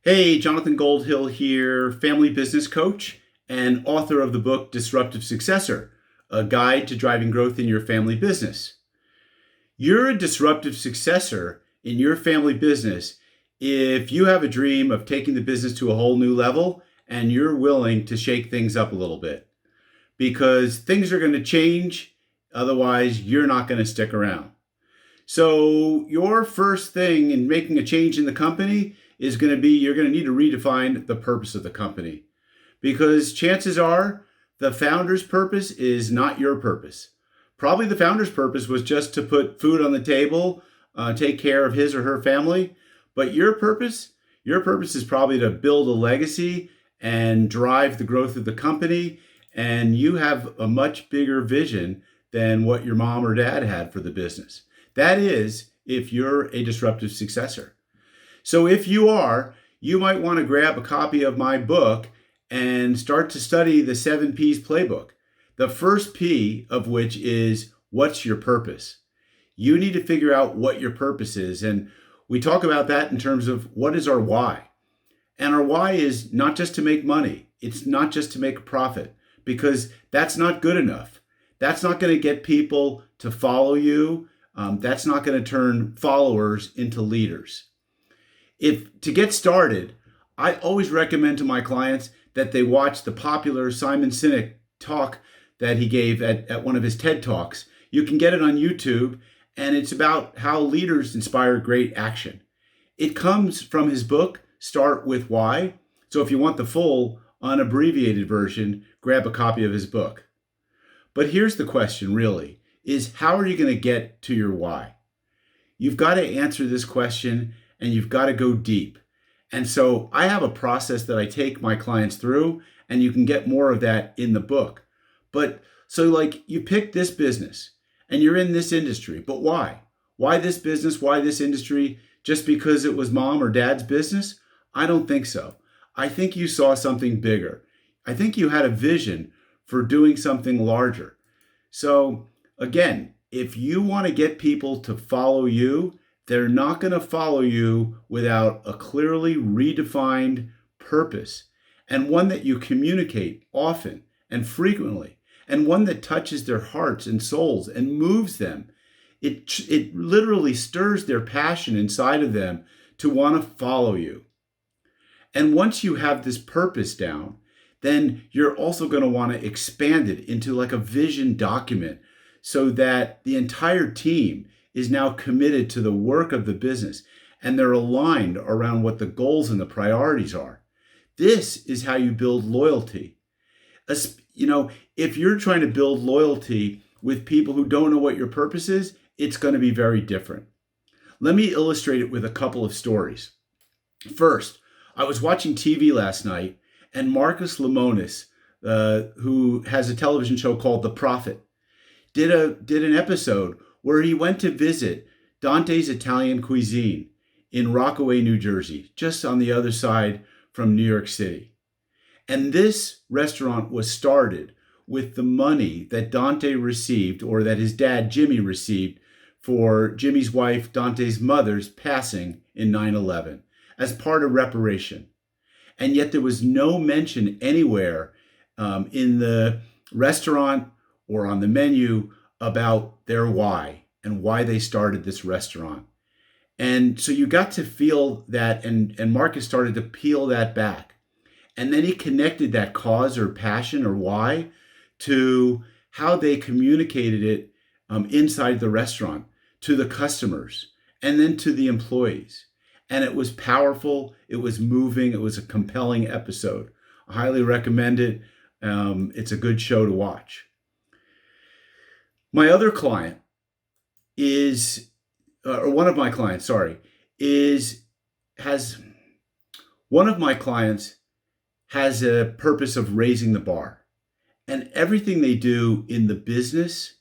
Hey, Jonathan Goldhill here, family business coach and author of the book Disruptive Successor, a guide to driving growth in your family business. You're a disruptive successor in your family business if you have a dream of taking the business to a whole new level and you're willing to shake things up a little bit because things are going to change. Otherwise, you're not going to stick around. So, your first thing in making a change in the company is going to be you're going to need to redefine the purpose of the company because chances are the founder's purpose is not your purpose. Probably the founder's purpose was just to put food on the table, take care of his or her family, but your purpose is probably to build a legacy and drive the growth of the company, and you have a much bigger vision than what your mom or dad had for the business. That is, if you're a disruptive successor. So if you are, you might want to grab a copy of my book and start to study the 7Ps playbook. The first P of which is, what's your purpose? You need to figure out what your purpose is. And we talk about that in terms of what is our why. And our why is not just to make money. It's not just to make a profit, because that's not good enough. That's not going to get people to follow you. That's not going to turn followers into leaders. If to get started, I always recommend to my clients that they watch the popular Simon Sinek talk that he gave at one of his TED Talks. You can get it on YouTube, and it's about how leaders inspire great action. It comes from his book, Start With Why. So if you want the full, unabbreviated version, grab a copy of his book. But here's the question, really, is how are you going to get to your why? You've got to answer this question, and you've got to go deep. And so I have a process that I take my clients through, and you can get more of that in the book. But so, like, you pick this business and you're in this industry, but why? Why this business? Why this industry? Just because it was mom or dad's business? I don't think so. I think you saw something bigger. I think you had a vision for doing something larger. So, again, if you want to get people to follow you, they're not going to follow you without a clearly redefined purpose, and one that you communicate often and frequently, and one that touches their hearts and souls and moves them. It literally stirs their passion inside of them to want to follow you. And once you have this purpose down, then you're also going to want to expand it into like a vision document so that the entire team is now committed to the work of the business and they're aligned around what the goals and the priorities are. This is how you build loyalty. If you're trying to build loyalty with people who don't know what your purpose is, it's going to be very different. Let me illustrate it with a couple of stories. First, I was watching TV last night, and Marcus Lemonis, who has a television show called The Prophet, did an episode where he went to visit Dante's Italian Cuisine in Rockaway, New Jersey, just on the other side from New York City. And this restaurant was started with the money that Dante received, or that his dad, Jimmy, received for Jimmy's wife, Dante's mother's passing in 9/11 as part of reparation. And yet there was no mention anywhere in the restaurant or on the menu about their why and why they started this restaurant. And so you got to feel that, and Marcus started to peel that back. And then he connected that cause or passion or why to how they communicated it inside the restaurant, to the customers, and then to the employees. And it was powerful, it was moving, it was a compelling episode. I highly recommend it. It's a good show to watch. My other client is, or one of my clients, has a purpose of raising the bar. And everything they do in the business,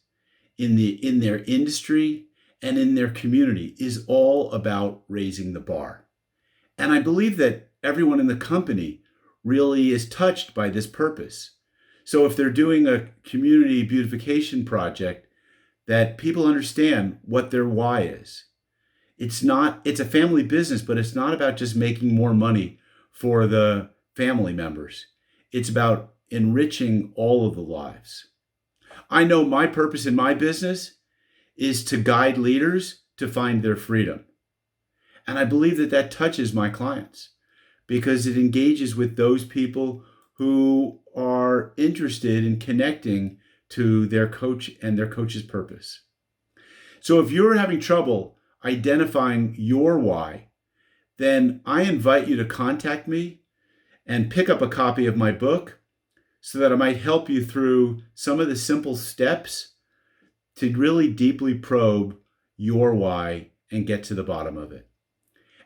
in their industry, and in their community is all about raising the bar. And I believe that everyone in the company really is touched by this purpose. So if they're doing a community beautification project, that people understand what their why is. It's a family business, but it's not about just making more money for the family members. It's about enriching all of the lives. I know my purpose in my business is to guide leaders to find their freedom. And I believe that that touches my clients because it engages with those people who are interested in connecting to their coach and their coach's purpose. So if you're having trouble identifying your why, then I invite you to contact me and pick up a copy of my book so that I might help you through some of the simple steps to really deeply probe your why and get to the bottom of it.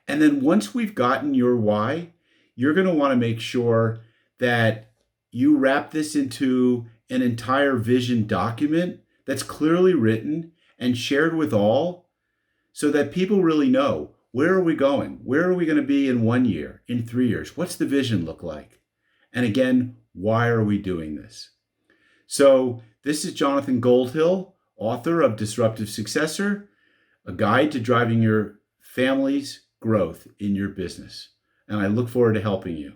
And then once we've gotten your why, you're going to want to make sure that you wrap this into an entire vision document that's clearly written and shared with all so that people really know, where are we going? Where are we going to be in 1 year, in 3 years? What's the vision look like? And again, why are we doing this? So this is Jonathan Goldhill, author of Disruptive Successor, a guide to driving your family's growth in your business. And I look forward to helping you.